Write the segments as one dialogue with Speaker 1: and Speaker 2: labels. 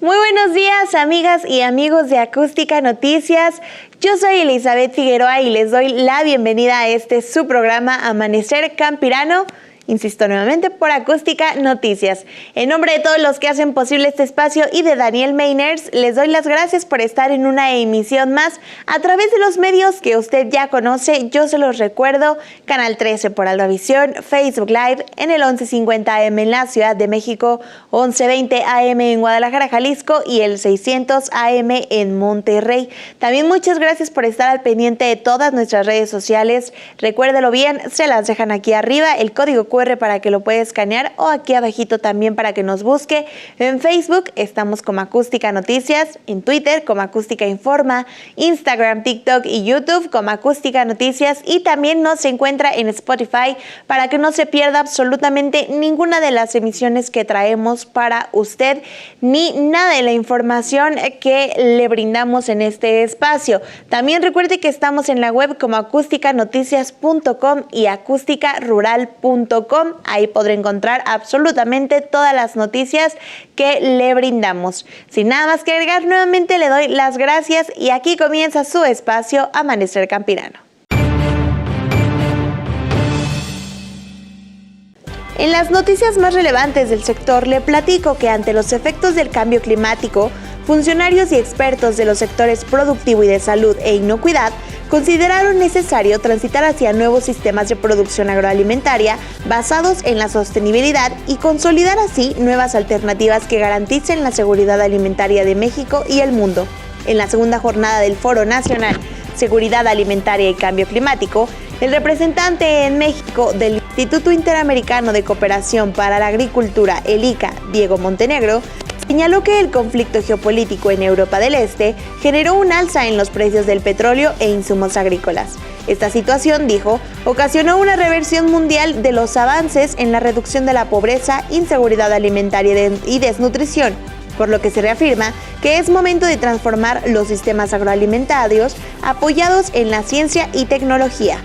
Speaker 1: Muy buenos días, amigas y amigos de Acústica Noticias. Yo soy Elizabeth Figueroa y les doy la bienvenida a su programa Amanecer Campirano. Insisto nuevamente por Acústica Noticias. En nombre de todos los que hacen posible este espacio y de Daniel Meiners, les doy las gracias por estar en una emisión más a través de los medios que usted ya conoce. Yo se los recuerdo: Canal 13 por Aldavisión, Facebook Live en el 1150 AM en la Ciudad de México, 1120 AM en Guadalajara, Jalisco y el 600 AM en Monterrey. También muchas gracias por estar al pendiente de todas nuestras redes sociales. Recuérdelo bien, se las dejan aquí arriba, el código QR para que lo pueda escanear, o aquí abajito también para que nos busque. En Facebook estamos como Acústica Noticias, en Twitter como Acústica Informa, Instagram, TikTok y YouTube como Acústica Noticias, y también nos encuentra en Spotify para que no se pierda absolutamente ninguna de las emisiones que traemos para usted, ni nada de la información que le brindamos en este espacio. También recuerde que estamos en la web como acústicanoticias.com y acústicarural.com. Ahí podrá encontrar absolutamente todas las noticias que le brindamos. Sin nada más que agregar, nuevamente le doy las gracias y aquí comienza su espacio Amanecer Campirano. En las noticias más relevantes del sector le platico que ante los efectos del cambio climático, funcionarios y expertos de los sectores productivo y de salud e inocuidad consideraron necesario transitar hacia nuevos sistemas de producción agroalimentaria basados en la sostenibilidad y consolidar así nuevas alternativas que garanticen la seguridad alimentaria de México y el mundo. En la segunda jornada del Foro Nacional Seguridad Alimentaria y Cambio Climático, el representante en México del Instituto Interamericano de Cooperación para la Agricultura, el ICA, Diego Montenegro, señaló que el conflicto geopolítico en Europa del Este generó un alza en los precios del petróleo e insumos agrícolas. Esta situación, dijo, ocasionó una reversión mundial de los avances en la reducción de la pobreza, inseguridad alimentaria y desnutrición, por lo que se reafirma que es momento de transformar los sistemas agroalimentarios apoyados en la ciencia y tecnología.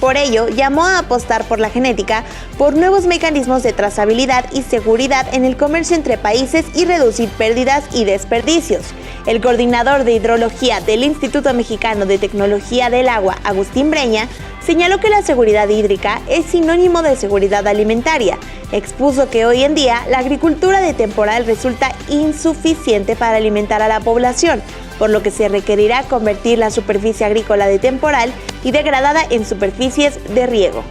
Speaker 1: Por ello, llamó a apostar por la genética, por nuevos mecanismos de trazabilidad y seguridad en el comercio entre países y reducir pérdidas y desperdicios. El coordinador de hidrología del Instituto Mexicano de Tecnología del Agua, Agustín Breña, señaló que la seguridad hídrica es sinónimo de seguridad alimentaria. Expuso que hoy en día la agricultura de temporal resulta insuficiente para alimentar a la población, por lo que se requerirá convertir la superficie agrícola de temporal y degradada en superficies de riego.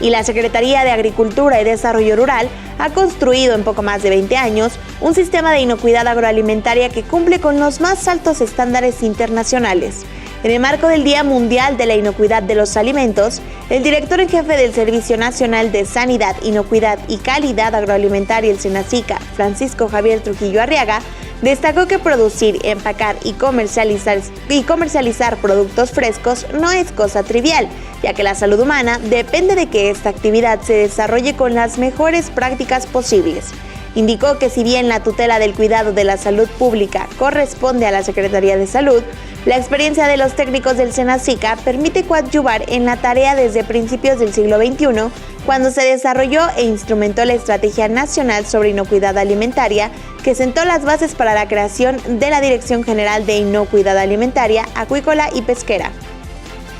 Speaker 1: Y la Secretaría de Agricultura y Desarrollo Rural ha construido en poco más de 20 años un sistema de inocuidad agroalimentaria que cumple con los más altos estándares internacionales. En el marco del Día Mundial de la Inocuidad de los Alimentos, el director en jefe del Servicio Nacional de Sanidad, Inocuidad y Calidad Agroalimentaria, el SENASICA, Francisco Javier Trujillo Arriaga, destacó que producir, empacar y comercializar productos frescos no es cosa trivial, ya que la salud humana depende de que esta actividad se desarrolle con las mejores prácticas posibles. Indicó que si bien la tutela del cuidado de la salud pública corresponde a la Secretaría de Salud, la experiencia de los técnicos del SENASICA permite coadyuvar en la tarea desde principios del siglo XXI, cuando se desarrolló e instrumentó la Estrategia Nacional sobre Inocuidad Alimentaria, que sentó las bases para la creación de la Dirección General de Inocuidad Alimentaria, Acuícola y Pesquera.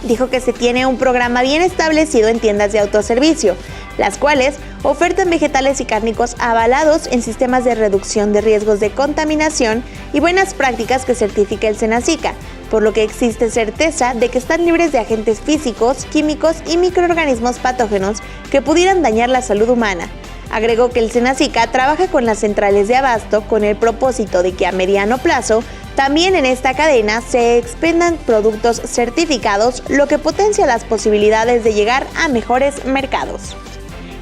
Speaker 1: Dijo que se tiene un programa bien establecido en tiendas de autoservicio, las cuales ofertan vegetales y cárnicos avalados en sistemas de reducción de riesgos de contaminación y buenas prácticas que certifica el SENASICA, por lo que existe certeza de que están libres de agentes físicos, químicos y microorganismos patógenos que pudieran dañar la salud humana. Agregó que el SENASICA trabaja con las centrales de abasto con el propósito de que a mediano plazo también en esta cadena se expendan productos certificados, lo que potencia las posibilidades de llegar a mejores mercados.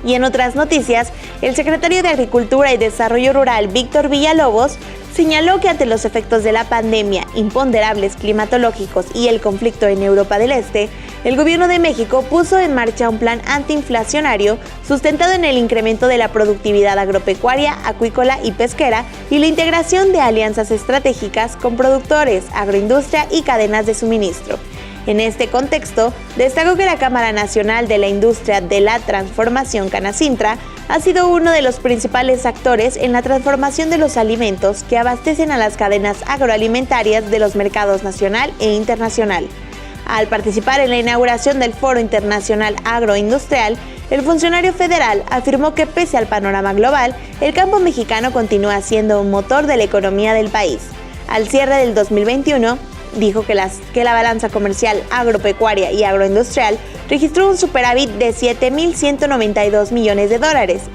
Speaker 1: Y en otras noticias, el secretario de Agricultura y Desarrollo Rural, Víctor Villalobos, señaló que ante los efectos de la pandemia, imponderables climatológicos y el conflicto en Europa del Este, el gobierno de México puso en marcha un plan antiinflacionario sustentado en el incremento de la productividad agropecuaria, acuícola y pesquera y la integración de alianzas estratégicas con productores, agroindustria y cadenas de suministro. En este contexto, destacó que la Cámara Nacional de la Industria de la Transformación, Canacintra, ha sido uno de los principales actores en la transformación de los alimentos que abastecen a las cadenas agroalimentarias de los mercados nacional e internacional. Al participar en la inauguración del Foro Internacional Agroindustrial, el funcionario federal afirmó que pese al panorama global, el campo mexicano continúa siendo un motor de la economía del país. Al cierre del 2021, dijo que la balanza comercial agropecuaria y agroindustrial registró un superávit de $7.192 millones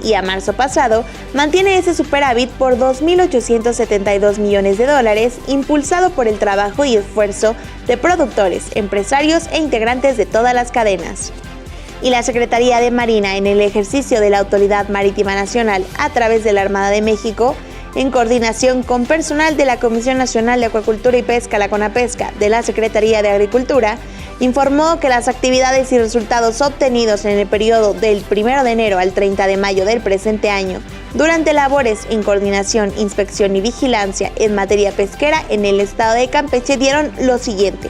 Speaker 1: y a marzo pasado mantiene ese superávit por $2.872 millones, impulsado por el trabajo y esfuerzo de productores, empresarios e integrantes de todas las cadenas. Y la Secretaría de Marina, en el ejercicio de la Autoridad Marítima Nacional a través de la Armada de México, en coordinación con personal de la Comisión Nacional de Acuacultura y Pesca, la CONAPESCA, de la Secretaría de Agricultura, informó que las actividades y resultados obtenidos en el periodo del 1 de enero al 30 de mayo del presente año, durante labores en coordinación, inspección y vigilancia en materia pesquera en el estado de Campeche dieron lo siguiente.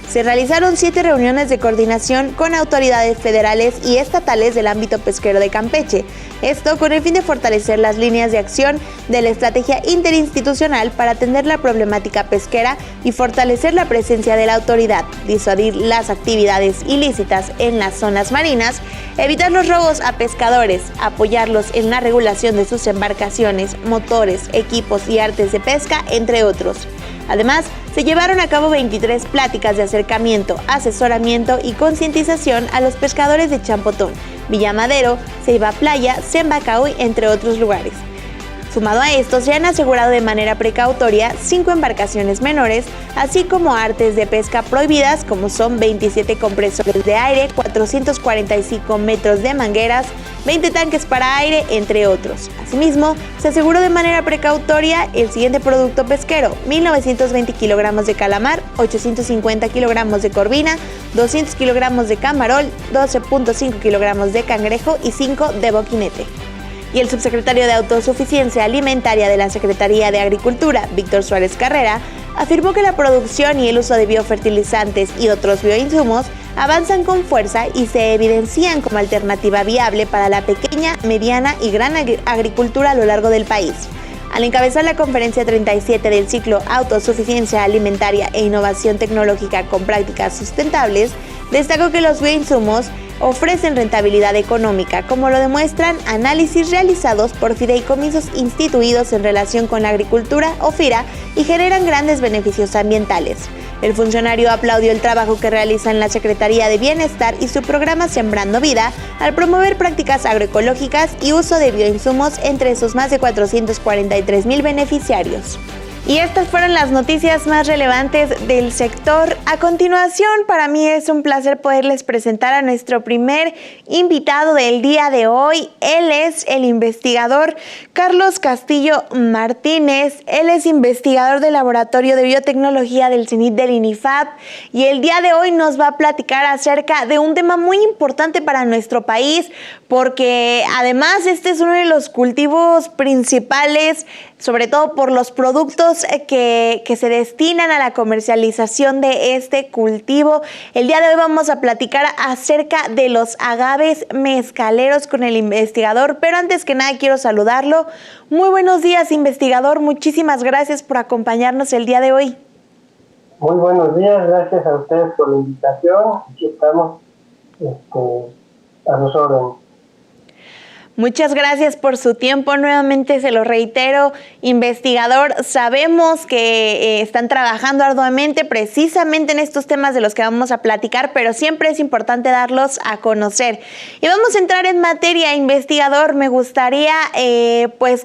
Speaker 1: Se realizaron 7 reuniones de coordinación con autoridades federales y estatales del ámbito pesquero de Campeche, esto con el fin de fortalecer las líneas de acción de la estrategia interinstitucional para atender la problemática pesquera y fortalecer la presencia de la autoridad, disuadir las actividades ilícitas en las zonas marinas, evitar los robos a pescadores, apoyarlos en la regulación de sus embarcaciones, motores, equipos y artes de pesca, entre otros. Además, se llevaron a cabo 23 pláticas de acercamiento, asesoramiento y concientización a los pescadores de Champotón, Villamadero, Ceiba Playa, Sembacaui, entre otros lugares. Sumado a esto, se han asegurado de manera precautoria 5 embarcaciones menores, así como artes de pesca prohibidas, como son 27 compresores de aire, 445 metros de mangueras, 20 tanques para aire, entre otros. Asimismo, se aseguró de manera precautoria el siguiente producto pesquero: 1.920 kilogramos de calamar, 850 kilogramos de corvina, 200 kilogramos de camarón, 12.5 kilogramos de cangrejo y 5 de boquinete. Y el subsecretario de Autosuficiencia Alimentaria de la Secretaría de Agricultura, Víctor Suárez Carrera, afirmó que la producción y el uso de biofertilizantes y otros bioinsumos avanzan con fuerza y se evidencian como alternativa viable para la pequeña, mediana y gran agricultura a lo largo del país. Al encabezar la conferencia 37 del ciclo Autosuficiencia Alimentaria e Innovación Tecnológica con Prácticas Sustentables, destacó que los bioinsumos ofrecen rentabilidad económica, como lo demuestran análisis realizados por fideicomisos instituidos en relación con la agricultura o FIRA y generan grandes beneficios ambientales. El funcionario aplaudió el trabajo que realiza en la Secretaría de Bienestar y su programa Sembrando Vida al promover prácticas agroecológicas y uso de bioinsumos entre sus más de 443,000 beneficiarios. Y estas fueron las noticias más relevantes del sector. A continuación, para mí es un placer poderles presentar a nuestro primer invitado del día de hoy. Él es el investigador Carlos Castillo Martínez. Él es investigador del Laboratorio de Biotecnología del CENIT del INIFAP y el día de hoy nos va a platicar acerca de un tema muy importante para nuestro país, porque además este es uno de los cultivos principales, sobre todo por los productos que se destinan a la comercialización de este cultivo. El día de hoy vamos a platicar acerca de los agaves mezcaleros con el investigador, pero antes que nada quiero saludarlo. Muy buenos días, investigador. Muchísimas gracias por acompañarnos el día de hoy.
Speaker 2: Muy buenos días, gracias a ustedes por la invitación. Aquí estamos a los órdenes.
Speaker 1: Muchas gracias por su tiempo. Nuevamente se lo reitero, investigador. Sabemos que están trabajando arduamente precisamente en estos temas de los que vamos a platicar, pero siempre es importante darlos a conocer. Y vamos a entrar en materia, investigador. Me gustaría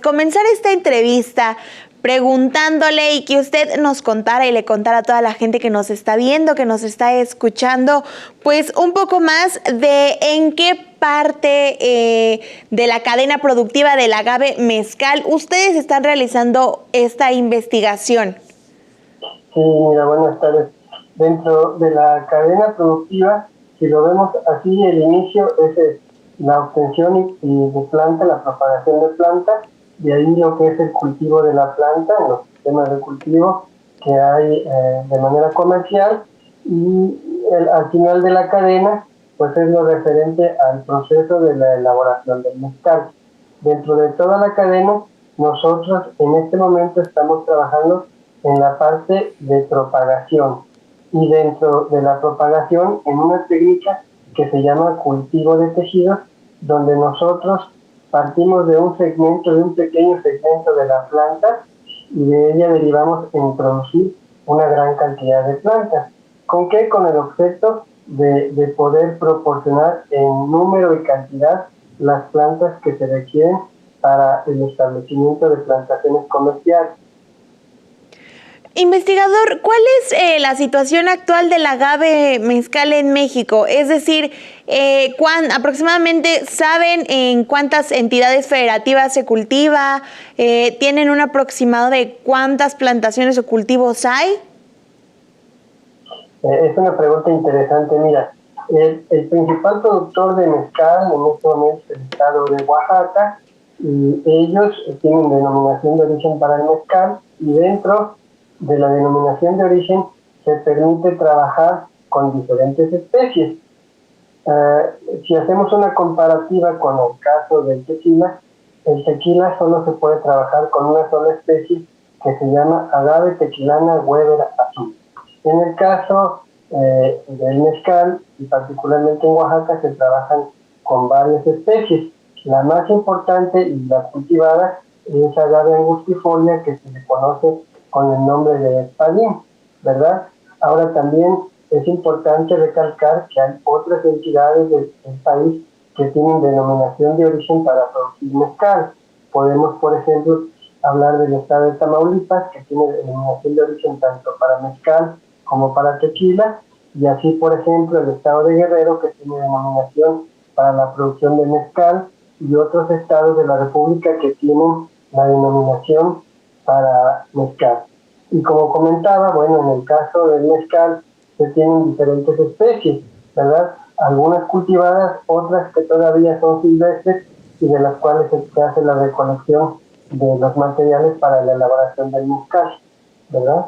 Speaker 1: comenzar esta entrevista preguntándole y que usted nos contara y le contara a toda la gente que nos está viendo, que nos está escuchando, pues un poco más de en qué parte de la cadena productiva del agave mezcal ustedes están realizando esta investigación.
Speaker 2: Sí, mira, buenas tardes. Dentro de la cadena productiva, si lo vemos así, el inicio es la obtención de planta, la propagación de planta. De ahí lo que es el cultivo de la planta, en los sistemas de cultivo que hay de manera comercial, y al final de la cadena, pues es lo referente al proceso de la elaboración del mezcal. Dentro de toda la cadena, nosotros en este momento estamos trabajando en la parte de propagación, y dentro de la propagación en una técnica que se llama cultivo de tejidos, donde nosotros partimos de un segmento, de un pequeño segmento de la planta, y de ella derivamos en producir una gran cantidad de plantas. ¿Con qué? Con el objeto de poder proporcionar en número y cantidad las plantas que se requieren para el establecimiento de plantaciones comerciales.
Speaker 1: Investigador, ¿cuál es la situación actual del agave mezcal en México? Es decir, aproximadamente saben en cuántas entidades federativas se cultiva, ¿tienen un aproximado de cuántas plantaciones o cultivos hay?
Speaker 2: Es una pregunta interesante. Mira, el principal productor de mezcal en este momento es el estado de Oaxaca, y ellos tienen denominación de origen para el mezcal, y dentro de la denominación de origen se permite trabajar con diferentes especies. Si hacemos una comparativa con el caso del tequila, el tequila solo se puede trabajar con una sola especie que se llama agave tequilana Weber azul. En el caso del mezcal, y particularmente en Oaxaca, se trabajan con varias especies. La más importante y la cultivada es agave angustifolia, que se le conoce con el nombre de espadín, ¿verdad? Ahora también es importante recalcar que hay otras entidades del país que tienen denominación de origen para producir mezcal. Podemos, por ejemplo, hablar del estado de Tamaulipas, que tiene denominación de origen tanto para mezcal como para tequila, y así, por ejemplo, el estado de Guerrero, que tiene denominación para la producción de mezcal, y otros estados de la República que tienen la denominación para mezcal. Y como comentaba, bueno, en el caso del mezcal se tienen diferentes especies, ¿verdad? Algunas cultivadas, otras que todavía son silvestres, y de las cuales se hace la recolección de los materiales para la elaboración del mezcal, ¿verdad?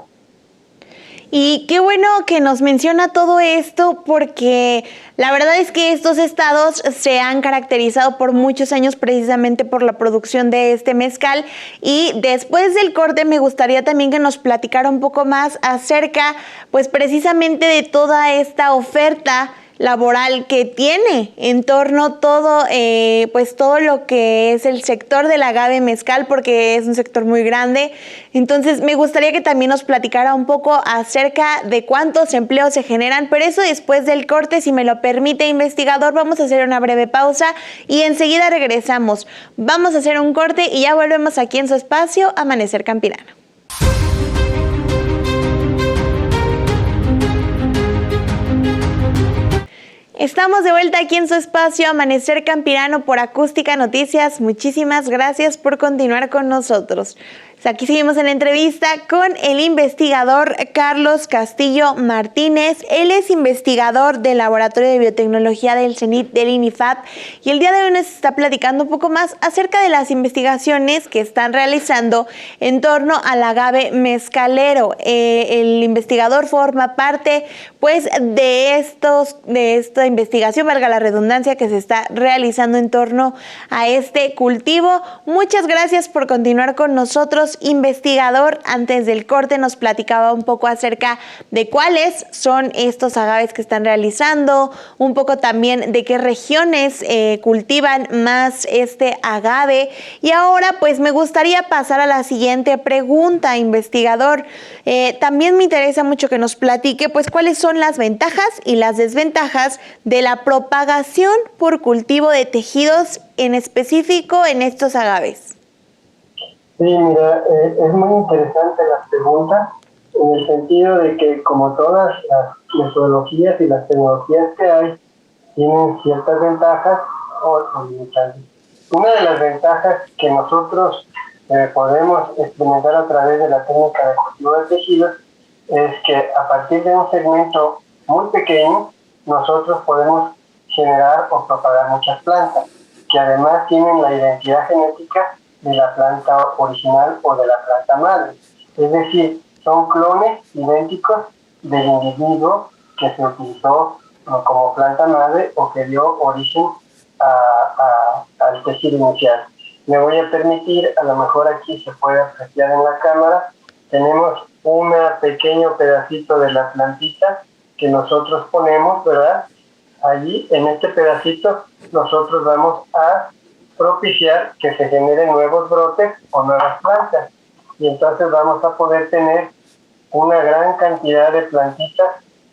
Speaker 1: Y qué bueno que nos menciona todo esto, porque la verdad es que estos estados se han caracterizado por muchos años precisamente por la producción de este mezcal. Y después del corte me gustaría también que nos platicara un poco más acerca, pues precisamente de toda esta oferta laboral que tiene en torno todo, pues todo lo que es el sector del agave mezcal, porque es un sector muy grande. Entonces me gustaría que también nos platicara un poco acerca de cuántos empleos se generan, pero eso después del corte, si me lo permite, investigador. Vamos a hacer una breve pausa y enseguida regresamos. Vamos a hacer un corte y ya volvemos aquí en su espacio Amanecer Campirano. Estamos de vuelta aquí en su espacio Amanecer Campirano por Acústica Noticias. Muchísimas gracias por continuar con nosotros. Aquí seguimos en la entrevista con el investigador Carlos Castillo Martínez. Él es investigador del Laboratorio de Biotecnología del CENIT del INIFAP, y el día de hoy nos está platicando un poco más acerca de las investigaciones que están realizando en torno al agave mezcalero. El investigador forma parte pues de esta investigación, valga la redundancia, que se está realizando en torno a este cultivo. Muchas gracias por continuar con nosotros, investigador. Antes del corte nos platicaba un poco acerca de cuáles son estos agaves que están realizando, un poco también de qué regiones cultivan más este agave. Y ahora pues me gustaría pasar a la siguiente pregunta, investigador. También me interesa mucho que nos platique pues cuáles son las ventajas y las desventajas de la propagación por cultivo de tejidos, en específico en estos agaves.
Speaker 2: Sí, mira, es muy interesante la pregunta, en el sentido de que, como todas las metodologías y las tecnologías que hay, tienen ciertas ventajas o limitantes. Una de las ventajas que nosotros podemos experimentar a través de la técnica de cultivo de tejidos es que a partir de un segmento muy pequeño, nosotros podemos generar o propagar muchas plantas, que además tienen la identidad genética de la planta original o de la planta madre. Es decir, son clones idénticos del individuo que se utilizó como planta madre o que dio origen al tejido inicial. Me voy a permitir, a lo mejor aquí se puede apreciar en la cámara, tenemos un pequeño pedacito de la plantita que nosotros ponemos, ¿verdad? Allí, en este pedacito, nosotros vamos a propiciar que se generen nuevos brotes o nuevas plantas. Y entonces vamos a poder tener una gran cantidad de plantitas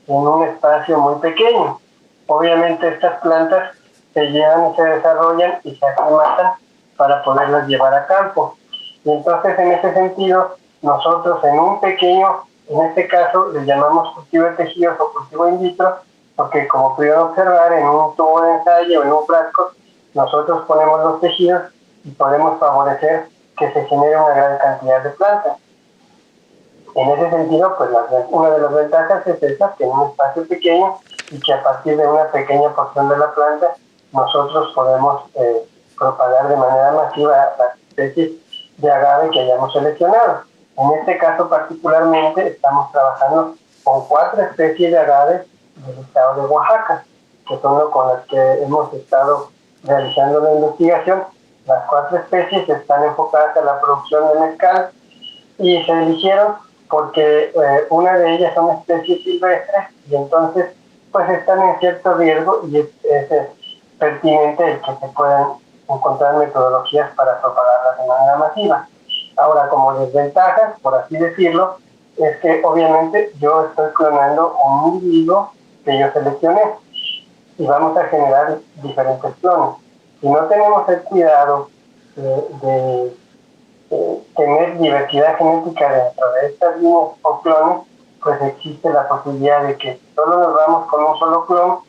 Speaker 2: en un espacio muy pequeño. Obviamente estas plantas se llevan y se desarrollan y se aclimatan para poderlas llevar a campo. Y entonces en ese sentido, nosotros en un pequeño, en este caso le llamamos cultivo de tejidos o cultivo in vitro, porque como pudieron observar en un tubo de ensayo o en un frasco, nosotros ponemos los tejidos y podemos favorecer que se genere una gran cantidad de plantas. En ese sentido, pues una de las ventajas es esa, que en un espacio pequeño y que a partir de una pequeña porción de la planta nosotros podemos propagar de manera masiva las especies de agave que hayamos seleccionado. En este caso particularmente estamos trabajando con 4 especies de agave del estado de Oaxaca, que son con las que hemos estado realizando la investigación. Las 4 especies están enfocadas a la producción de mezcal y se eligieron porque una de ellas son especies silvestres y entonces pues están en cierto riesgo y es pertinente el que se puedan encontrar metodologías para propagarlas de manera masiva. Ahora, como desventajas, por así decirlo, es que obviamente yo estoy clonando un individuo que yo seleccioné y vamos a generar diferentes clones. Si no tenemos el cuidado de tener diversidad genética dentro de estas líneas o clones, pues existe la posibilidad de que solo nos vamos con un solo clon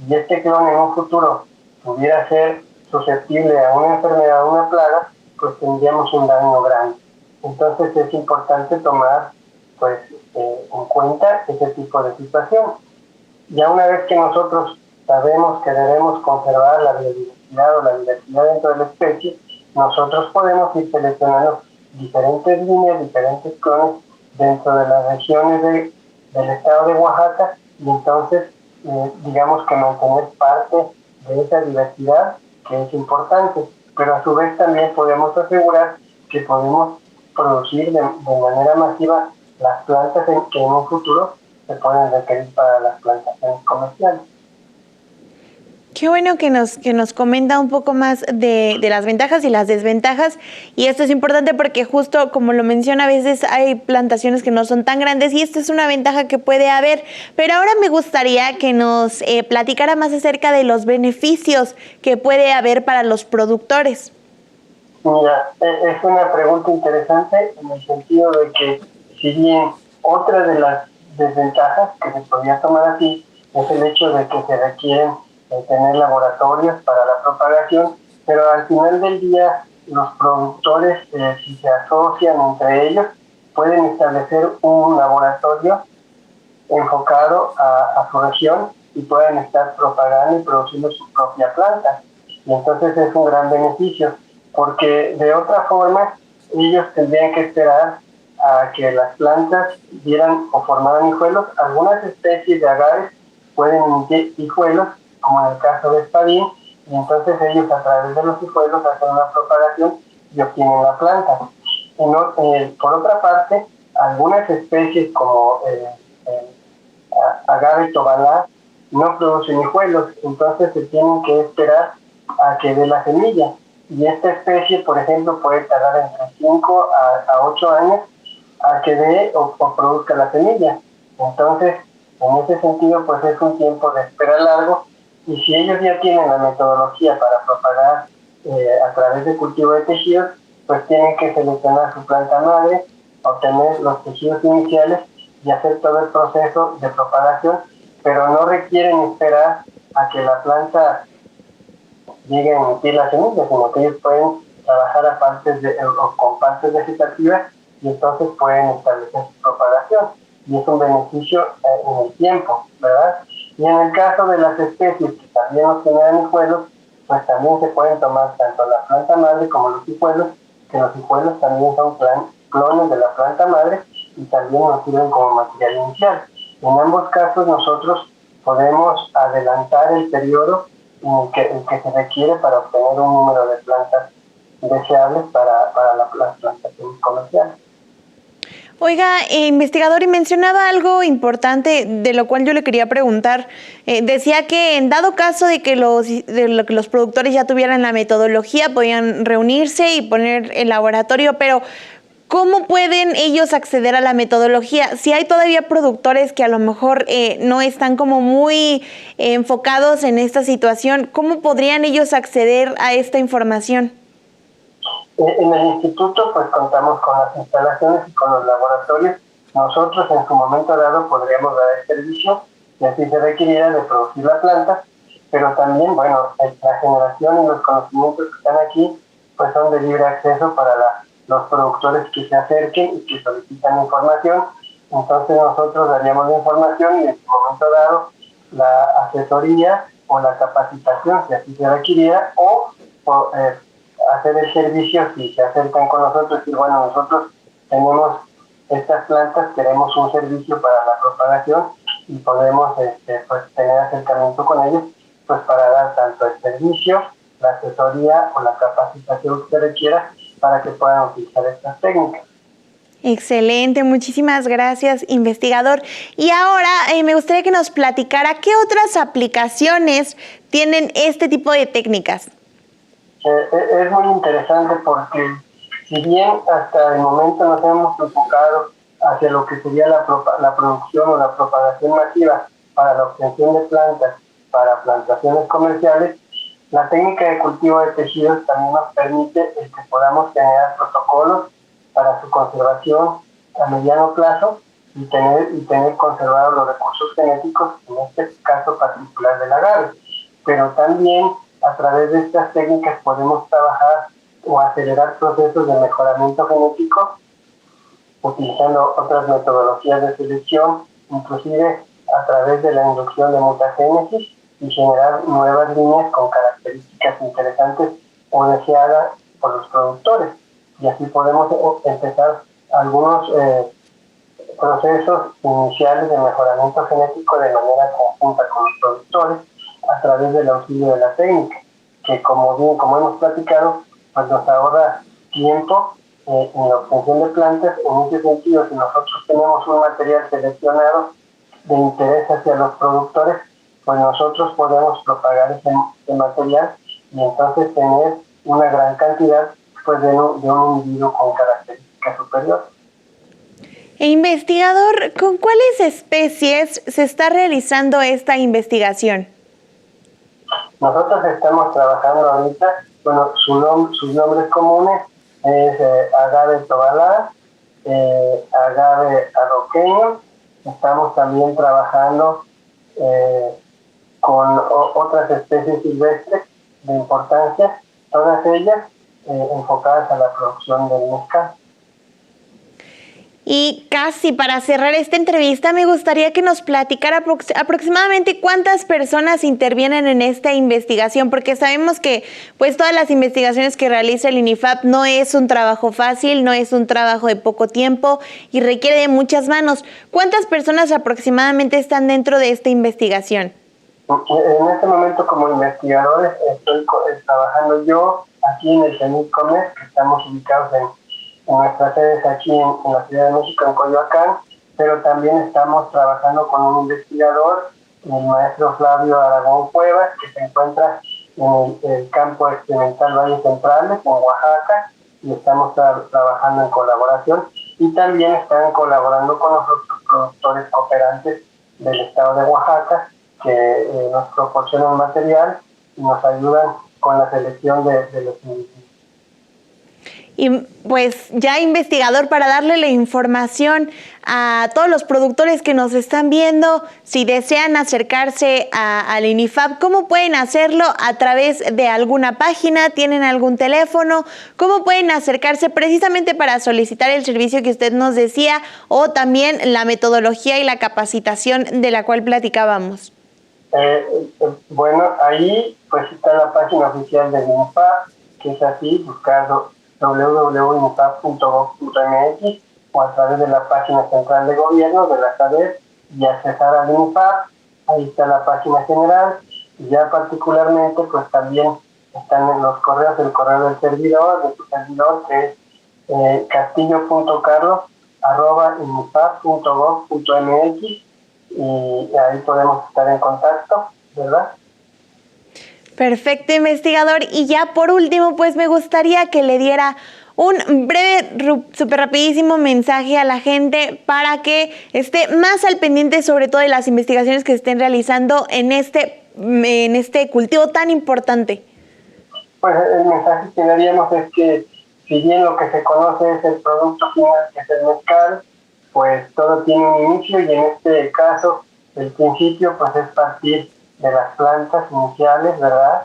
Speaker 2: y este clon en un futuro pudiera ser susceptible a una enfermedad o una plaga, pues tendríamos un daño grande. Entonces es importante tomar pues en cuenta ese tipo de situación. Ya una vez que nosotros sabemos que debemos conservar la biodiversidad o la diversidad dentro de la especie, nosotros podemos ir seleccionando diferentes líneas, diferentes clones dentro de las regiones del estado de Oaxaca y entonces digamos que mantener parte de esa diversidad que es importante, pero a su vez también podemos asegurar que podemos producir de manera masiva las plantas que en un futuro se pueden requerir para las plantaciones comerciales.
Speaker 1: Qué bueno que nos comenta un poco más de las ventajas y las desventajas, y esto es importante porque justo como lo menciona, a veces hay plantaciones que no son tan grandes y esto es una ventaja que puede haber, pero ahora me gustaría que nos platicara más acerca de los beneficios que puede haber para los productores.
Speaker 2: Mira, es una pregunta interesante en el sentido de que si bien otra de las desventajas que se podría tomar así es el hecho de que se requieren tener laboratorios para la propagación, pero al final del día los productores, si se asocian entre ellos, pueden establecer un laboratorio enfocado a su región y pueden estar propagando y produciendo su propia planta. Y entonces es un gran beneficio, porque de otra forma ellos tendrían que esperar a que las plantas dieran o formaran hijuelos. Algunas especies de agaves pueden emitir hijuelos, como en el caso de espadín, y entonces ellos a través de los hijuelos hacen una propagación y obtienen la planta. Y no, por otra parte, algunas especies como agave tobalá no producen hijuelos, entonces se tienen que esperar a que dé la semilla. Y esta especie, por ejemplo, puede tardar entre 5 a 8 años a que dé o produzca la semilla. Entonces, en ese sentido, pues es un tiempo de espera largo. Y si ellos ya tienen la metodología para propagar a través de cultivo de tejidos, pues tienen que seleccionar su planta madre, obtener los tejidos iniciales y hacer todo el proceso de propagación, pero no requieren esperar a que la planta llegue a emitir la semilla, sino que ellos pueden trabajar a con partes vegetativas y entonces pueden establecer su propagación. Y es un beneficio en el tiempo, ¿verdad? Y en el caso de las especies que también nos generan hijuelos, pues también se pueden tomar tanto la planta madre como los hijuelos, que los hijuelos también son clones de la planta madre y también nos sirven como material inicial. En ambos casos nosotros podemos adelantar el periodo en el que se requiere para obtener un número de plantas deseables para las plantaciones comerciales.
Speaker 1: Oiga, investigador, y mencionaba algo importante de lo cual yo le quería preguntar. Decía que en dado caso de que los productores ya tuvieran la metodología, podían reunirse y poner el laboratorio, pero ¿cómo pueden ellos acceder a la metodología? Si hay todavía productores que a lo mejor no están como muy enfocados en esta situación, ¿cómo podrían ellos acceder a esta información?
Speaker 2: En el instituto pues contamos con las instalaciones y con los laboratorios. Nosotros en su momento dado podríamos dar el servicio y así se requiriera de producir la planta, pero también, bueno, la generación y los conocimientos que están aquí pues son de libre acceso para los productores que se acerquen y que solicitan información. Entonces nosotros daríamos la información y en su momento dado la asesoría o la capacitación si así se requiriera o hacer el servicio si se acercan con nosotros y bueno, nosotros tenemos estas plantas, queremos un servicio para la propagación y podemos pues tener acercamiento con ellos pues para dar tanto el servicio, la asesoría o la capacitación que se requiera para que puedan utilizar estas técnicas.
Speaker 1: Excelente, muchísimas gracias, investigador. Y ahora me gustaría que nos platicara qué otras aplicaciones tienen este tipo de técnicas.
Speaker 2: Es muy interesante porque si bien hasta el momento nos hemos enfocado hacia lo que sería la producción o la propagación masiva para la obtención de plantas para plantaciones comerciales, la técnica de cultivo de tejidos también nos permite que podamos generar protocolos para su conservación a mediano plazo y tener conservados los recursos genéticos, en este caso particular del agave. Pero también a través de estas técnicas podemos trabajar o acelerar procesos de mejoramiento genético utilizando otras metodologías de selección, inclusive a través de la inducción de mutagénesis y generar nuevas líneas con características interesantes o deseadas por los productores. Y así podemos empezar algunos procesos iniciales de mejoramiento genético de manera conjunta con los productores a través del auxilio de la técnica, que como hemos platicado, pues nos ahorra tiempo en la obtención de plantas. En ese sentido, si nosotros tenemos un material seleccionado de interés hacia los productores, pues nosotros podemos propagar ese material y entonces tener una gran cantidad pues, de un individuo con características superiores.
Speaker 1: Investigador, ¿con cuáles especies se está realizando esta investigación?
Speaker 2: Nosotros estamos trabajando ahorita, bueno, sus nombres comunes es agave tobalá, agave arroqueño. Estamos también trabajando con otras especies silvestres de importancia, todas ellas enfocadas a la producción del mezcal.
Speaker 1: Y casi para cerrar esta entrevista me gustaría que nos platicara aproximadamente cuántas personas intervienen en esta investigación, porque sabemos que pues todas las investigaciones que realiza el INIFAP no es un trabajo fácil, no es un trabajo de poco tiempo y requiere de muchas manos. ¿Cuántas personas aproximadamente están dentro de esta investigación?
Speaker 2: En este momento como investigadores estoy trabajando yo aquí en el CENICOMES, que estamos ubicados en nuestras sedes aquí en la Ciudad de México, en Coyoacán, pero también estamos trabajando con un investigador, el maestro Flavio Aragón Cuevas, que se encuentra en el campo experimental Valles Centrales, en Oaxaca, y estamos trabajando en colaboración, y también están colaborando con nosotros productores cooperantes del estado de Oaxaca, que nos proporcionan material y nos ayudan con la selección de los individuos.
Speaker 1: Y pues ya investigador, para darle la información a todos los productores que nos están viendo, si desean acercarse al INIFAP, ¿cómo pueden hacerlo? ¿A través de alguna página? ¿Tienen algún teléfono? ¿Cómo pueden acercarse precisamente para solicitar el servicio que usted nos decía o también la metodología y la capacitación de la cual platicábamos?
Speaker 2: Bueno, ahí pues está la página oficial del INIFAP, que es así, buscando www.inifap.gov.mx o a través de la página central de gobierno de la SADER, y accesar al INIFAP. Ahí está la página general, y ya particularmente pues también están en los correos, el correo del servidor, de tu servidor, que es castillo.carlos@inifap.gov.mx, y ahí podemos estar en contacto, ¿verdad?
Speaker 1: Perfecto, investigador. Y ya por último, pues me gustaría que le diera un breve, súper rapidísimo mensaje a la gente para que esté más al pendiente, sobre todo de las investigaciones que se estén realizando en este cultivo tan importante.
Speaker 2: Pues el mensaje que daríamos es que, si bien lo que se conoce es el producto final, que es el mezcal, pues todo tiene un inicio, y en este caso el principio pues es partir de las plantas iniciales, ¿verdad?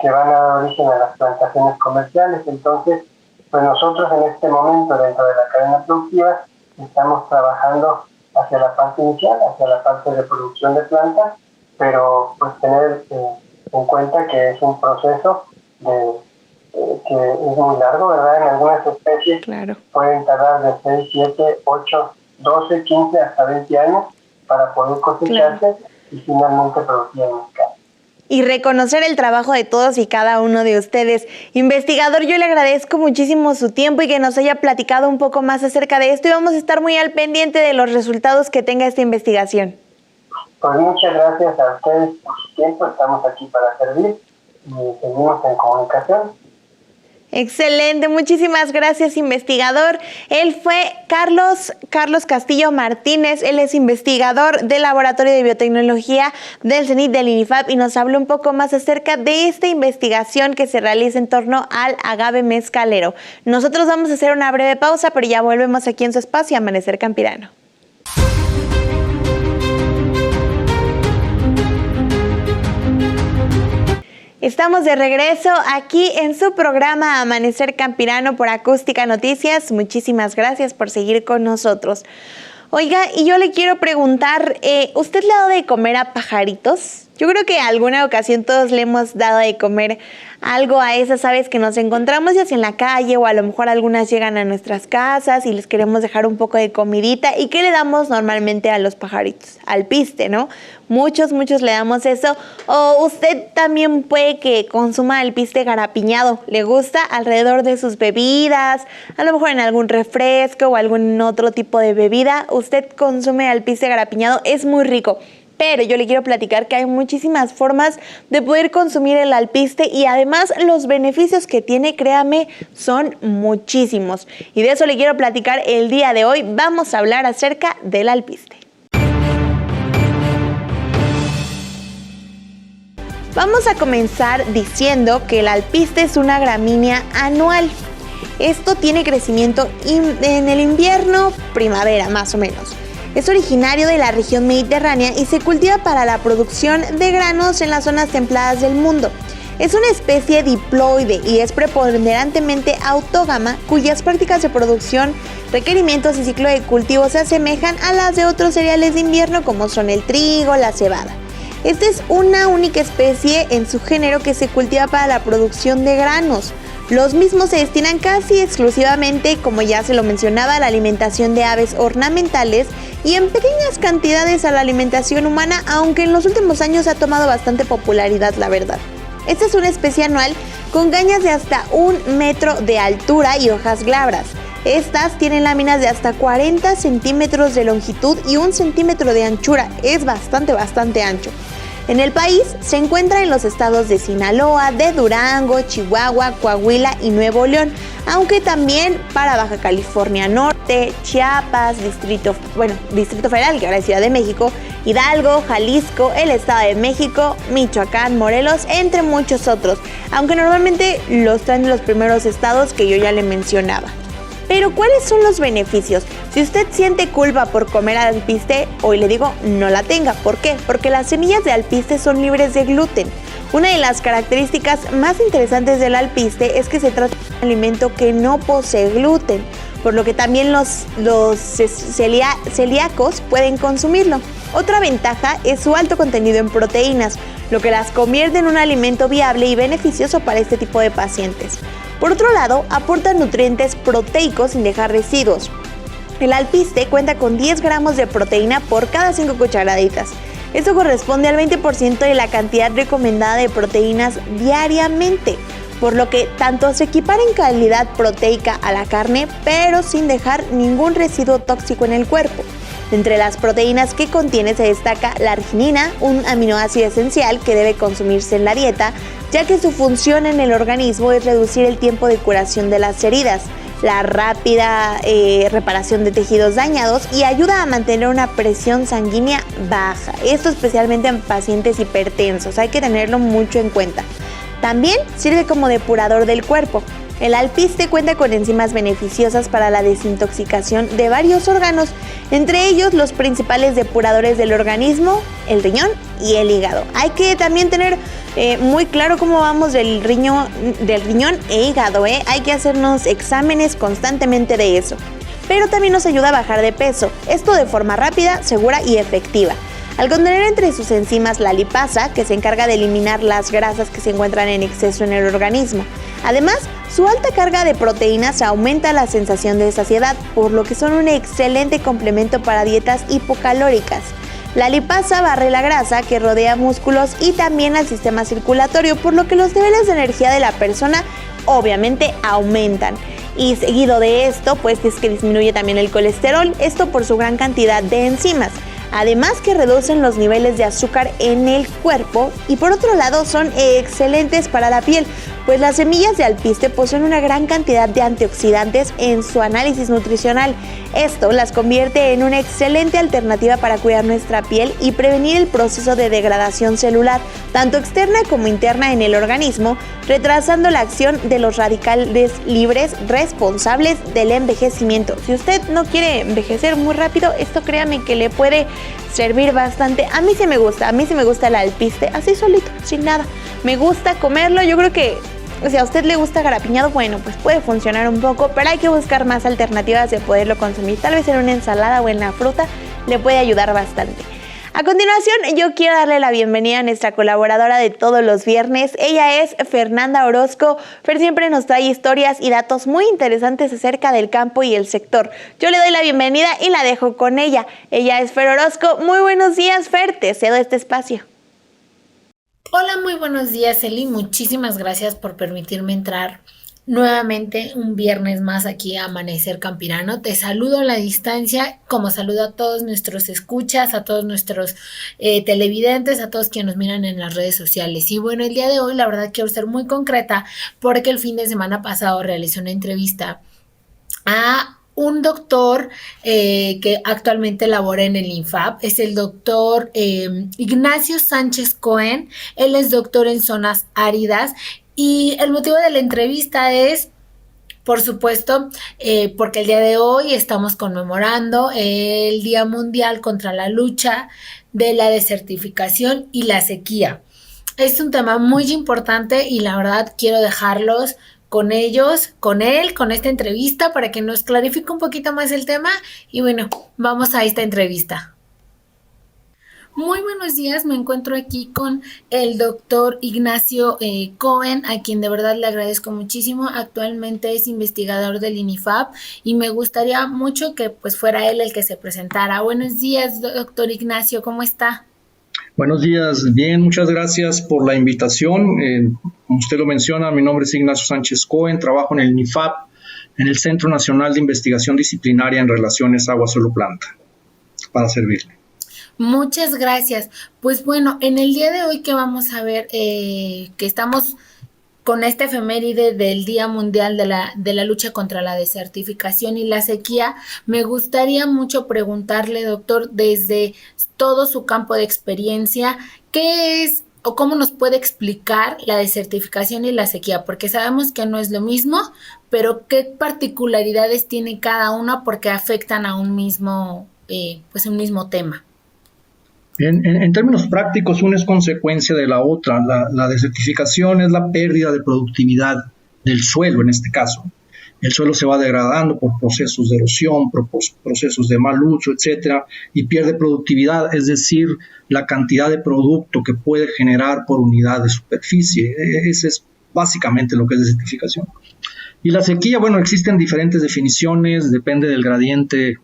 Speaker 2: Que van a dar origen a las plantaciones comerciales. Entonces, pues nosotros en este momento, dentro de la cadena productiva, estamos trabajando hacia la parte inicial, hacia la parte de producción de plantas, pero pues tener en cuenta que es un proceso que es muy largo, ¿verdad? En algunas especies pueden tardar de 6, 7, 8, 12, 15 hasta 20 años para poder cosecharse y finalmente producir el mezcal.
Speaker 1: Y reconocer el trabajo de todos y cada uno de ustedes. Investigador, yo le agradezco muchísimo su tiempo y que nos haya platicado un poco más acerca de esto, y vamos a estar muy al pendiente de los resultados que tenga esta investigación.
Speaker 2: Pues muchas gracias a ustedes por su tiempo, estamos aquí para servir y seguimos en comunicación.
Speaker 1: Excelente, muchísimas gracias, investigador. Él fue Carlos Castillo Martínez, él es investigador del Laboratorio de Biotecnología del CENIT del INIFAP, y nos habló un poco más acerca de esta investigación que se realiza en torno al agave mezcalero. Nosotros vamos a hacer una breve pausa, pero ya volvemos aquí en su espacio Amanecer Campirano. Estamos de regreso aquí en su programa Amanecer Campirano por Acústica Noticias. Muchísimas gracias por seguir con nosotros. Oiga, y yo le quiero preguntar, ¿usted le ha dado de comer a pajaritos? Yo creo que alguna ocasión todos le hemos dado de comer algo a esas aves que nos encontramos ya sea en la calle, o a lo mejor algunas llegan a nuestras casas y les queremos dejar un poco de comidita. ¿Y qué le damos normalmente a los pajaritos? Alpiste, ¿no? Muchos le damos eso. O usted también puede que consuma alpiste garapiñado. Le gusta alrededor de sus bebidas, a lo mejor en algún refresco o algún otro tipo de bebida. Usted consume alpiste garapiñado, es muy rico. Pero yo le quiero platicar que hay muchísimas formas de poder consumir el alpiste, y además los beneficios que tiene, créame, son muchísimos. Y de eso le quiero platicar el día de hoy. Vamos a hablar acerca del alpiste. Vamos a comenzar diciendo que el alpiste es una gramínea anual. Esto tiene crecimiento en el invierno, primavera, más o menos. Es originario de la región mediterránea y se cultiva para la producción de granos en las zonas templadas del mundo. Es una especie diploide y es preponderantemente autógama, cuyas prácticas de producción, requerimientos y ciclo de cultivo se asemejan a las de otros cereales de invierno como son el trigo, la cebada. Esta es una única especie en su género que se cultiva para la producción de granos. Los mismos se destinan casi exclusivamente, como ya se lo mencionaba, a la alimentación de aves ornamentales y en pequeñas cantidades a la alimentación humana, aunque en los últimos años ha tomado bastante popularidad, la verdad. Esta es una especie anual con cañas de hasta 1 metro de altura y hojas glabras. Estas tienen láminas de hasta 40 centímetros de longitud y 1 centímetro de anchura. Es bastante ancho. En el país se encuentra en los estados de Sinaloa, de Durango, Chihuahua, Coahuila y Nuevo León, aunque también para Baja California Norte, Chiapas, Distrito Federal, que ahora es Ciudad de México, Hidalgo, Jalisco, el Estado de México, Michoacán, Morelos, entre muchos otros, aunque normalmente los traen de los primeros estados que yo ya le mencionaba. Pero ¿cuáles son los beneficios? Si usted siente culpa por comer alpiste, hoy le digo, no la tenga. ¿Por qué? Porque las semillas de alpiste son libres de gluten. Una de las características más interesantes del alpiste es que se trata de un alimento que no posee gluten, por lo que también los celíacos pueden consumirlo. Otra ventaja es su alto contenido en proteínas, lo que las convierte en un alimento viable y beneficioso para este tipo de pacientes. Por otro lado, aporta nutrientes proteicos sin dejar residuos. El alpiste cuenta con 10 gramos de proteína por cada 5 cucharaditas. Esto corresponde al 20% de la cantidad recomendada de proteínas diariamente, por lo que tanto se equipara en calidad proteica a la carne, pero sin dejar ningún residuo tóxico en el cuerpo. Entre las proteínas que contiene se destaca la arginina, un aminoácido esencial que debe consumirse en la dieta, ya que su función en el organismo es reducir el tiempo de curación de las heridas, la rápida reparación de tejidos dañados y ayuda a mantener una presión sanguínea baja. Esto especialmente en pacientes hipertensos, hay que tenerlo mucho en cuenta. También sirve como depurador del cuerpo. El alpiste cuenta con enzimas beneficiosas para la desintoxicación de varios órganos, entre ellos los principales depuradores del organismo, el riñón y el hígado. Hay que también tener muy claro cómo vamos del riñón e hígado, Hay que hacernos exámenes constantemente de eso. Pero también nos ayuda a bajar de peso, esto de forma rápida, segura y efectiva. Al contener entre sus enzimas la lipasa, que se encarga de eliminar las grasas que se encuentran en exceso en el organismo. Además, su alta carga de proteínas aumenta la sensación de saciedad, por lo que son un excelente complemento para dietas hipocalóricas. La lipasa barre la grasa que rodea músculos y también al sistema circulatorio, por lo que los niveles de energía de la persona obviamente aumentan. Y seguido de esto, pues es que disminuye también el colesterol, esto por su gran cantidad de enzimas. Además que reducen los niveles de azúcar en el cuerpo y por otro lado son excelentes para la piel, pues las semillas de alpiste poseen una gran cantidad de antioxidantes en su análisis nutricional. Esto las convierte en una excelente alternativa para cuidar nuestra piel y prevenir el proceso de degradación celular, tanto externa como interna en el organismo, retrasando la acción de los radicales libres responsables del envejecimiento. Si usted no quiere envejecer muy rápido, esto créame que le puede servir bastante. A mí sí me gusta el alpiste, así solito, sin nada. Me gusta comerlo, yo creo que si a usted le gusta garapiñado, bueno, pues puede funcionar un poco, pero hay que buscar más alternativas de poderlo consumir. Tal vez en una ensalada o en la fruta le puede ayudar bastante. A continuación, yo quiero darle la bienvenida a nuestra colaboradora de todos los viernes. Ella es Fernanda Orozco. Fer siempre nos trae historias y datos muy interesantes acerca del campo y el sector. Yo le doy la bienvenida y la dejo con ella. Ella es Fer Orozco. Muy buenos días, Fer. Te cedo este espacio.
Speaker 3: Hola, muy buenos días, Eli. Muchísimas gracias por permitirme entrar nuevamente un viernes más aquí a Amanecer Campirano. Te saludo a la distancia, como saludo a todos nuestros escuchas, a todos nuestros televidentes, a todos quienes nos miran en las redes sociales. Y bueno, el día de hoy la verdad quiero ser muy concreta porque el fin de semana pasado realicé una entrevista a un doctor que actualmente labora en el INFAP, es el doctor Ignacio Sánchez Cohen. Él es doctor en zonas áridas y el motivo de la entrevista es, por supuesto, porque el día de hoy estamos conmemorando el Día Mundial contra la lucha de la desertificación y la sequía. Es un tema muy importante y la verdad quiero dejarlos con ellos, con él, con esta entrevista para que nos clarifique un poquito más el tema y bueno, vamos a esta entrevista. Muy buenos días, me encuentro aquí con el doctor Ignacio Cohen, a quien de verdad le agradezco muchísimo. Actualmente es investigador del INIFAP y me gustaría mucho que pues fuera él el que se presentara. Buenos días, doctor Ignacio, ¿cómo está?
Speaker 4: Buenos días, bien, muchas gracias por la invitación. Como usted lo menciona, mi nombre es Ignacio Sánchez Cohen, trabajo en el INIFAP, en el Centro Nacional de Investigación Disciplinaria en Relaciones Agua-Suelo-Planta, para servirle.
Speaker 3: Muchas gracias. Pues bueno, en el día de hoy que vamos a ver, que estamos con esta efeméride del Día Mundial de la lucha contra la desertificación y la sequía, me gustaría mucho preguntarle, doctor, desde todo su campo de experiencia, ¿qué es o cómo nos puede explicar la desertificación y la sequía? Porque sabemos que no es lo mismo, pero ¿qué particularidades tiene cada una porque afectan a un mismo tema?
Speaker 4: En términos prácticos, una es consecuencia de la otra. La desertificación es la pérdida de productividad del suelo, en este caso. El suelo se va degradando por procesos de erosión, procesos de mal uso, etcétera, y pierde productividad, es decir, la cantidad de producto que puede generar por unidad de superficie. Ese es básicamente lo que es desertificación. Y la sequía, bueno, existen diferentes definiciones, depende del gradiente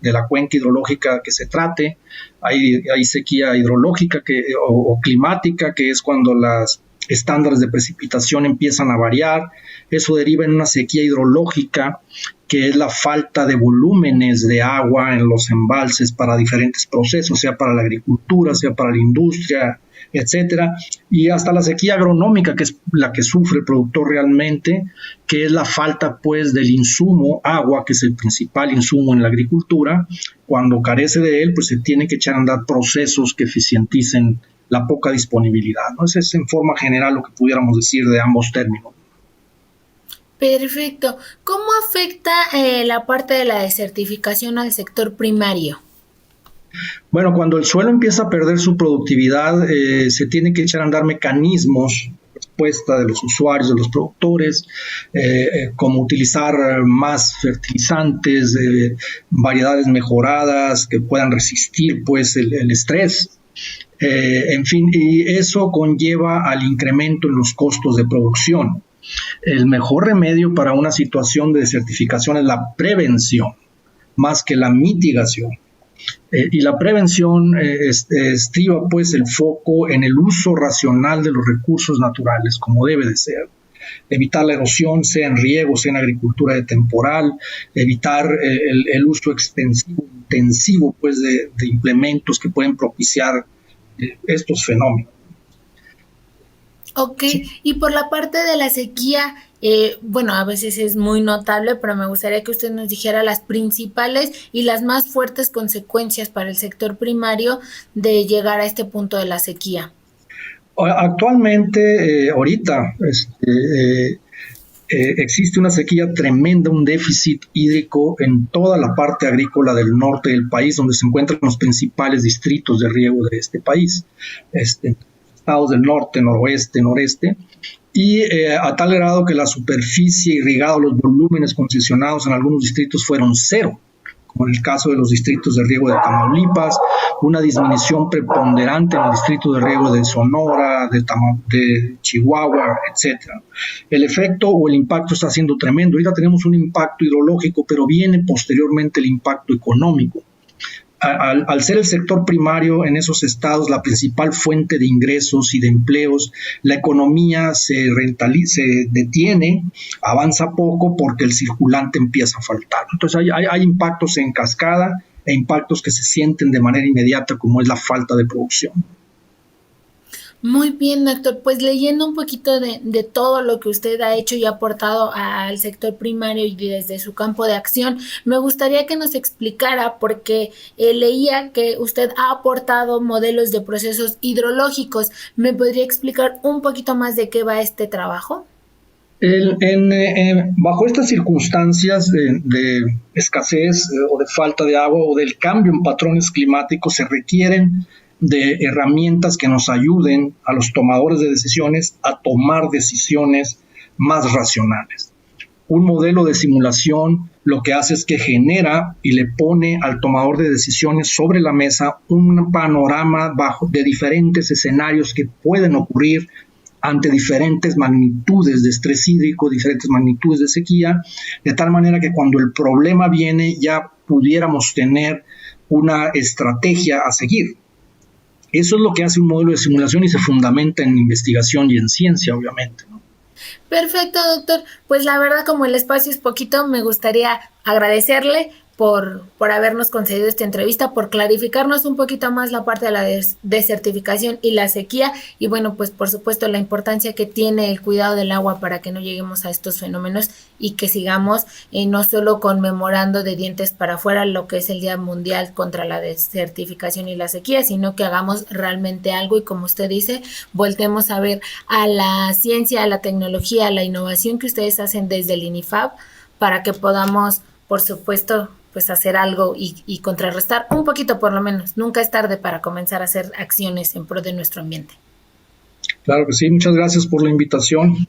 Speaker 4: de la cuenca hidrológica que se trate. Hay sequía hidrológica o climática, que es cuando los estándares de precipitación empiezan a variar. Eso deriva en una sequía hidrológica, que es la falta de volúmenes de agua en los embalses para diferentes procesos, sea para la agricultura, sea para la industria, etcétera, y hasta la sequía agronómica, que es la que sufre el productor realmente, que es la falta pues del insumo agua, que es el principal insumo en la agricultura. Cuando carece de él, pues se tiene que echar a andar procesos que eficienticen la poca disponibilidad, ¿no? Ese es en forma general lo que pudiéramos decir de ambos términos.
Speaker 3: Perfecto. ¿Cómo afecta la parte de la desertificación al sector primario?
Speaker 4: Bueno, cuando el suelo empieza a perder su productividad, se tienen que echar a andar mecanismos de respuesta de los usuarios, de los productores, como utilizar más fertilizantes, variedades mejoradas que puedan resistir pues el estrés. En fin, y eso conlleva al incremento en los costos de producción. El mejor remedio para una situación de desertificación es la prevención, más que la mitigación. Y la prevención estriba pues el foco en el uso racional de los recursos naturales, como debe de ser. Evitar la erosión, sea en riego, sea en agricultura de temporal, evitar el uso intensivo pues de implementos que pueden propiciar estos fenómenos.
Speaker 3: Ok, sí. Y por la parte de la sequía, bueno, a veces es muy notable, pero me gustaría que usted nos dijera las principales y las más fuertes consecuencias para el sector primario de llegar a este punto de la sequía.
Speaker 4: Actualmente, ahorita, existe una sequía tremenda, un déficit hídrico en toda la parte agrícola del norte del país, donde se encuentran los principales distritos de riego de este país. Estados del norte, noroeste, noreste, y a tal grado que la superficie irrigada, los volúmenes concesionados en algunos distritos fueron cero, como en el caso de los distritos de riego de Tamaulipas, una disminución preponderante en el distrito de riego de Sonora, de Chihuahua, etc. El efecto o el impacto está siendo tremendo. Ahorita tenemos un impacto hidrológico, pero viene posteriormente el impacto económico. Al ser el sector primario en esos estados la principal fuente de ingresos y de empleos, la economía se detiene, avanza poco porque el circulante empieza a faltar. Entonces hay impactos en cascada e impactos que se sienten de manera inmediata, como es la falta de producción.
Speaker 3: Muy bien, doctor. Pues leyendo un poquito de todo lo que usted ha hecho y ha aportado al sector primario y desde su campo de acción, me gustaría que nos explicara, porque leía que usted ha aportado modelos de procesos hidrológicos. ¿Me podría explicar un poquito más de qué va este trabajo?
Speaker 4: Bajo estas circunstancias de escasez o de falta de agua o del cambio en patrones climáticos, se requieren de herramientas que nos ayuden a los tomadores de decisiones a tomar decisiones más racionales. Un modelo de simulación lo que hace es que genera y le pone al tomador de decisiones sobre la mesa un panorama de diferentes escenarios que pueden ocurrir ante diferentes magnitudes de estrés hídrico, diferentes magnitudes de sequía, de tal manera que cuando el problema viene ya pudiéramos tener una estrategia a seguir. Eso es lo que hace un modelo de simulación y se fundamenta en investigación y en ciencia, obviamente, ¿no?
Speaker 3: Perfecto, doctor. Pues la verdad, como el espacio es poquito, me gustaría agradecerle por habernos concedido esta entrevista, por clarificarnos un poquito más la parte de la desertificación y la sequía, y bueno, pues por supuesto la importancia que tiene el cuidado del agua para que no lleguemos a estos fenómenos y que sigamos no solo conmemorando de dientes para afuera lo que es el Día Mundial contra la Desertificación y la Sequía, sino que hagamos realmente algo y, como usted dice, voltemos a ver a la ciencia, a la tecnología, a la innovación que ustedes hacen desde el INIFAP para que podamos, por supuesto, pues hacer algo y contrarrestar un poquito, por lo menos. Nunca es tarde para comenzar a hacer acciones en pro de nuestro ambiente.
Speaker 4: Claro que sí, muchas gracias por la invitación.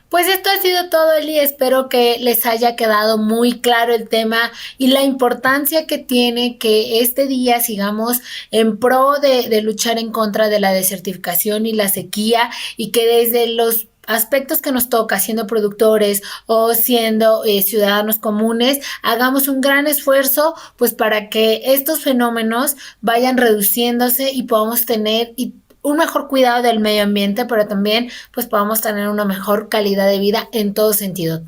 Speaker 3: Pues esto ha sido todo, Eli. Espero que les haya quedado muy claro el tema y la importancia que tiene que este día sigamos en pro de luchar en contra de la desertificación y la sequía, y que desde los aspectos que nos toca siendo productores o siendo ciudadanos comunes, hagamos un gran esfuerzo pues para que estos fenómenos vayan reduciéndose y podamos tener un mejor cuidado del medio ambiente, pero también pues podamos tener una mejor calidad de vida en todo sentido.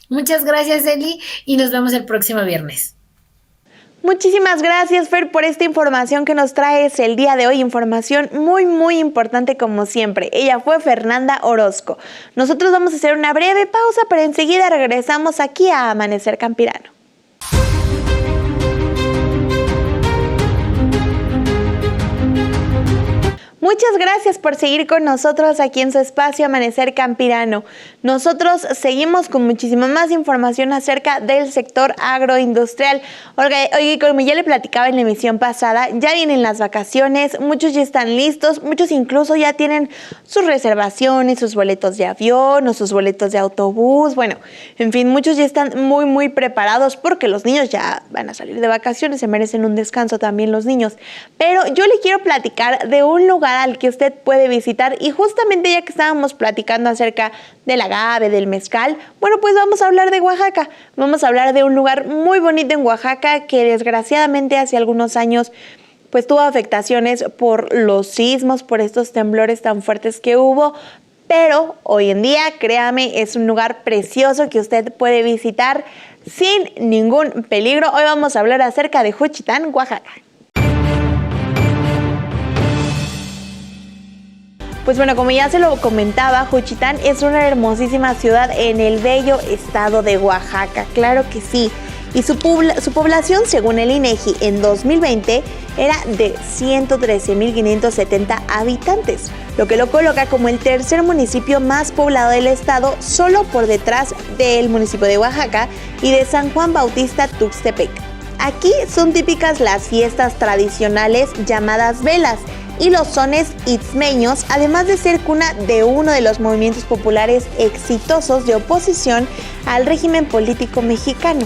Speaker 3: Muchas gracias, Eli, y nos vemos el próximo viernes.
Speaker 1: Muchísimas gracias, Fer, por esta información que nos traes el día de hoy. Información muy, muy importante como siempre. Ella fue Fernanda Orozco. Nosotros vamos a hacer una breve pausa, pero enseguida regresamos aquí a Amanecer Campirano. Muchas gracias por seguir con nosotros aquí en su espacio Amanecer Campirano. Nosotros seguimos con muchísima más información acerca del sector agroindustrial. Oye, como ya le platicaba en la emisión pasada, ya vienen las vacaciones, muchos ya están listos, muchos incluso ya tienen sus reservaciones, sus boletos de avión o sus boletos de autobús. Bueno, en fin, muchos ya están muy, muy preparados porque los niños ya van a salir de vacaciones, se merecen un descanso también los niños. Pero yo le quiero platicar de un lugar al que usted puede visitar y justamente ya que estábamos platicando acerca del agave, del mezcal, bueno, pues vamos a hablar de Oaxaca. Vamos a hablar de un lugar muy bonito en Oaxaca que desgraciadamente hace algunos años pues tuvo afectaciones por los sismos, por estos temblores tan fuertes que hubo, pero hoy en día, créame, es un lugar precioso que usted puede visitar sin ningún peligro. Hoy vamos a hablar acerca de Juchitán, Oaxaca. Pues bueno, como ya se lo comentaba, Juchitán es una hermosísima ciudad en el bello estado de Oaxaca, claro que sí. Y su población, según el INEGI, en 2020 era de 113.570 habitantes, lo que lo coloca como el tercer municipio más poblado del estado, solo por detrás del municipio de Oaxaca y de San Juan Bautista Tuxtepec. Aquí son típicas las fiestas tradicionales llamadas velas y los sones itzmeños, además de ser cuna de uno de los movimientos populares exitosos de oposición al régimen político mexicano.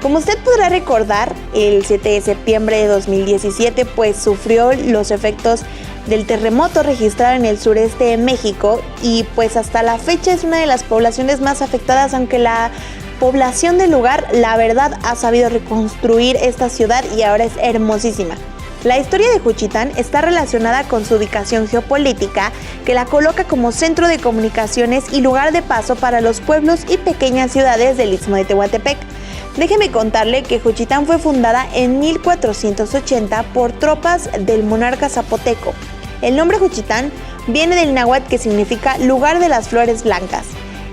Speaker 1: Como usted podrá recordar, el 7 de septiembre de 2017 pues sufrió los efectos del terremoto registrado en el sureste de México y pues hasta la fecha es una de las poblaciones más afectadas, aunque la población del lugar la verdad ha sabido reconstruir esta ciudad y ahora es hermosísima. La historia de Juchitán está relacionada con su ubicación geopolítica, que la coloca como centro de comunicaciones y lugar de paso para los pueblos y pequeñas ciudades del Istmo de Tehuantepec. Déjeme contarle que Juchitán fue fundada en 1480 por tropas del monarca zapoteco. El nombre Juchitán viene del náhuatl, que significa lugar de las flores blancas.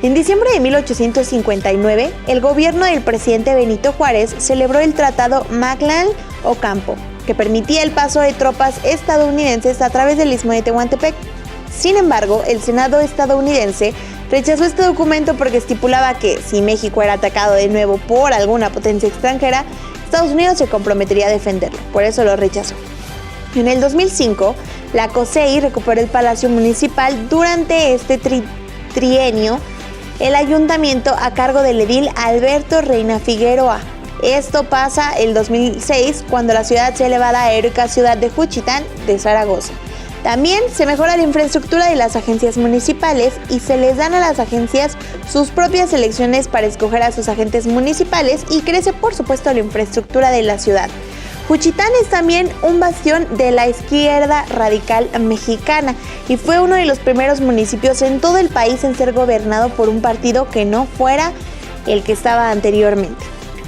Speaker 1: En diciembre de 1859, el gobierno del presidente Benito Juárez celebró el Tratado Mactlán-Ocampo, que permitía el paso de tropas estadounidenses a través del Istmo de Tehuantepec. Sin embargo, el Senado estadounidense rechazó este documento porque estipulaba que si México era atacado de nuevo por alguna potencia extranjera, Estados Unidos se comprometería a defenderlo. Por eso lo rechazó. En el 2005, la COSEI recuperó el Palacio Municipal. Durante este trienio, el ayuntamiento a cargo del edil Alberto Reina Figueroa. Esto pasa el 2006, cuando la ciudad se eleva a la heroica ciudad de Juchitán de Zaragoza. También se mejora la infraestructura de las agencias municipales y se les dan a las agencias sus propias elecciones para escoger a sus agentes municipales y crece, por supuesto, la infraestructura de la ciudad. Juchitán es también un bastión de la izquierda radical mexicana y fue uno de los primeros municipios en todo el país en ser gobernado por un partido que no fuera el que estaba anteriormente.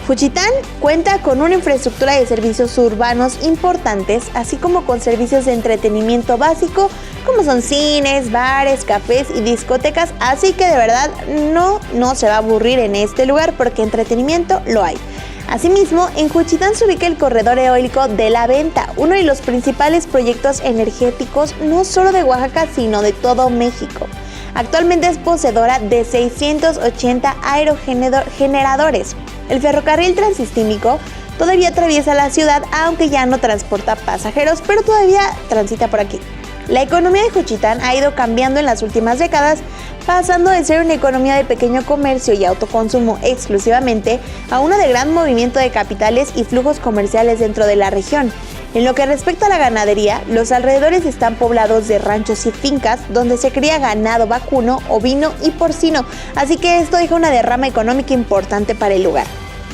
Speaker 1: Juchitán cuenta con una infraestructura de servicios urbanos importantes, así como con servicios de entretenimiento básico, como son cines, bares, cafés y discotecas, así que de verdad no se va a aburrir en este lugar porque entretenimiento lo hay. Asimismo, en Juchitán se ubica el corredor eólico de La Venta, uno de los principales proyectos energéticos no solo de Oaxaca, sino de todo México. Actualmente es poseedora de 680 aerogeneradores. El ferrocarril transistímico todavía atraviesa la ciudad, aunque ya no transporta pasajeros, pero todavía transita por aquí. La economía de Juchitán ha ido cambiando en las últimas décadas, pasando de ser una economía de pequeño comercio y autoconsumo exclusivamente a una de gran movimiento de capitales y flujos comerciales dentro de la región. En lo que respecta a la ganadería, los alrededores están poblados de ranchos y fincas donde se cría ganado vacuno, ovino y porcino, así que esto deja una derrama económica importante para el lugar.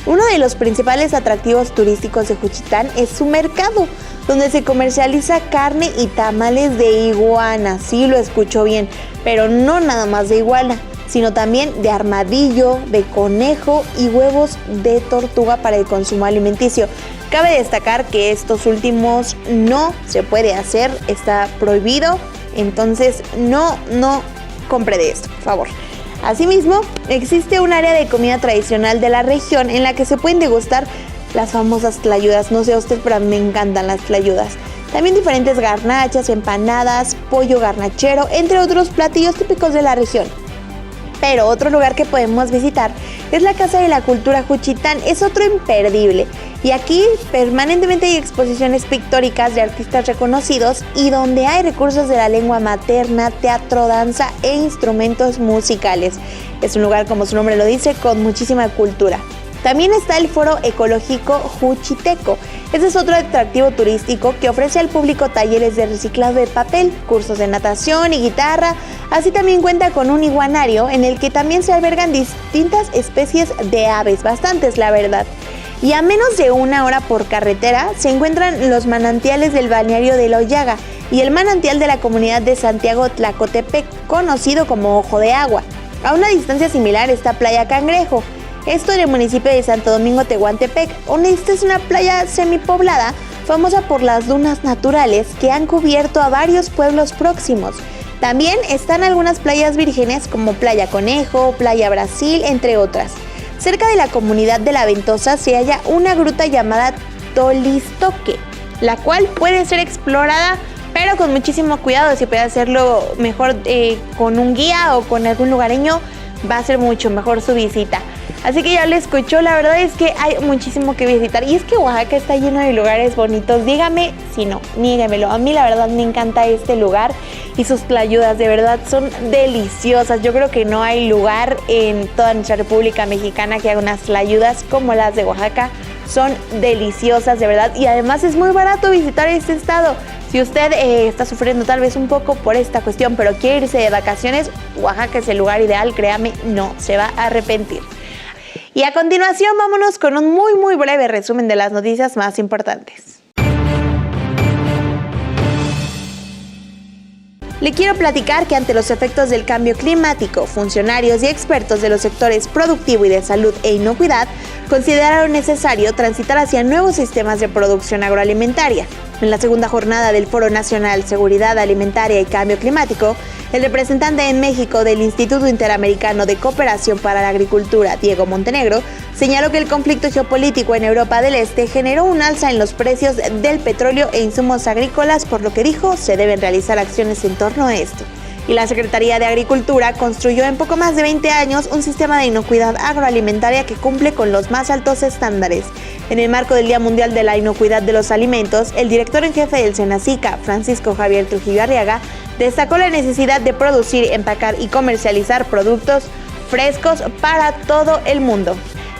Speaker 1: Uno de los principales atractivos turísticos de Juchitán es su mercado, donde se comercializa carne y tamales de iguana, sí lo escuchó bien, pero no nada más de iguana, sino también de armadillo, de conejo y huevos de tortuga para el consumo alimenticio. Cabe destacar que estos últimos no se puede hacer, está prohibido, entonces no compre de esto, por favor. Asimismo, existe un área de comida tradicional de la región en la que se pueden degustar las famosas tlayudas. No sé a usted, pero a mí me encantan las tlayudas. También diferentes garnachas, empanadas, pollo garnachero, entre otros platillos típicos de la región. Pero otro lugar que podemos visitar es la Casa de la Cultura Juchitán, es otro imperdible. Y aquí permanentemente hay exposiciones pictóricas de artistas reconocidos y donde hay recursos de la lengua materna, teatro, danza e instrumentos musicales. Es un lugar, como su nombre lo dice, con muchísima cultura. También está el Foro Ecológico Juchiteco. Este es otro atractivo turístico que ofrece al público talleres de reciclado de papel, cursos de natación y guitarra. Así también cuenta con un iguanario en el que también se albergan distintas especies de aves, bastantes la verdad. Y a menos de 1 hora por carretera se encuentran los manantiales del balneario de La Hoyaga y el manantial de la comunidad de Santiago Tlacotepec, conocido como Ojo de Agua. A una distancia similar está Playa Cangrejo, esto en el municipio de Santo Domingo Tehuantepec, donde esta es una playa semipoblada famosa por las dunas naturales que han cubierto a varios pueblos próximos. También están algunas playas vírgenes como Playa Conejo, Playa Brasil, entre otras. Cerca de la comunidad de La Ventosa se halla una gruta llamada Tolistoque, la cual puede ser explorada, pero con muchísimo cuidado. Si puede hacerlo mejor con un guía o con algún lugareño, va a ser mucho mejor su visita. Así que ya lo escuchó, la verdad es que hay muchísimo que visitar. Y es que Oaxaca está lleno de lugares bonitos. Dígame si no, niéguemelo. A mí la verdad me encanta este lugar y sus tlayudas, de verdad son deliciosas. Yo creo que no hay lugar en toda nuestra República Mexicana que haga unas tlayudas como las de Oaxaca. Son deliciosas, de verdad. Y además es muy barato visitar este estado. Si usted está sufriendo tal vez un poco por esta cuestión, pero quiere irse de vacaciones, Oaxaca es el lugar ideal, créame, no se va a arrepentir. Y a continuación vámonos con un muy breve resumen de las noticias más importantes. Le quiero platicar que ante los efectos del cambio climático, funcionarios y expertos de los sectores productivo y de salud e inocuidad consideraron necesario transitar hacia nuevos sistemas de producción agroalimentaria. En la segunda jornada del Foro Nacional Seguridad Alimentaria y Cambio Climático, el representante en México del Instituto Interamericano de Cooperación para la Agricultura, Diego Montenegro, señaló que el conflicto geopolítico en Europa del Este generó un alza en los precios del petróleo e insumos agrícolas, por lo que dijo se deben realizar acciones en torno a esto. Y la Secretaría de Agricultura construyó en poco más de 20 años un sistema de inocuidad agroalimentaria que cumple con los más altos estándares. En el marco del Día Mundial de la Inocuidad de los Alimentos, el director en jefe del Senacica, Francisco Javier Trujillo Arriaga, destacó la necesidad de producir, empacar y comercializar productos frescos para todo el mundo.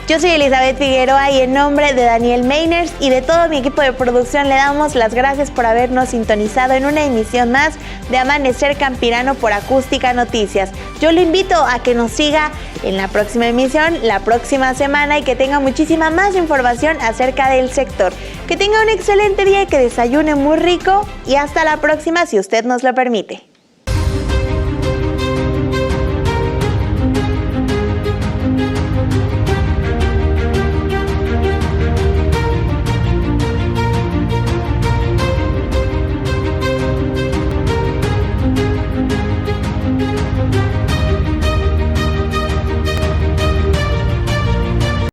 Speaker 1: Yo soy Elizabeth Figueroa y en nombre de Daniel Meiners y de todo mi equipo de producción le damos las gracias por habernos sintonizado en una emisión más de Amanecer Campirano por Acústica Noticias. Yo le invito a que nos siga en la próxima emisión, la próxima semana y que tenga muchísima más información acerca del sector. Que tenga un excelente día y que desayune muy rico y hasta la próxima si usted nos lo permite.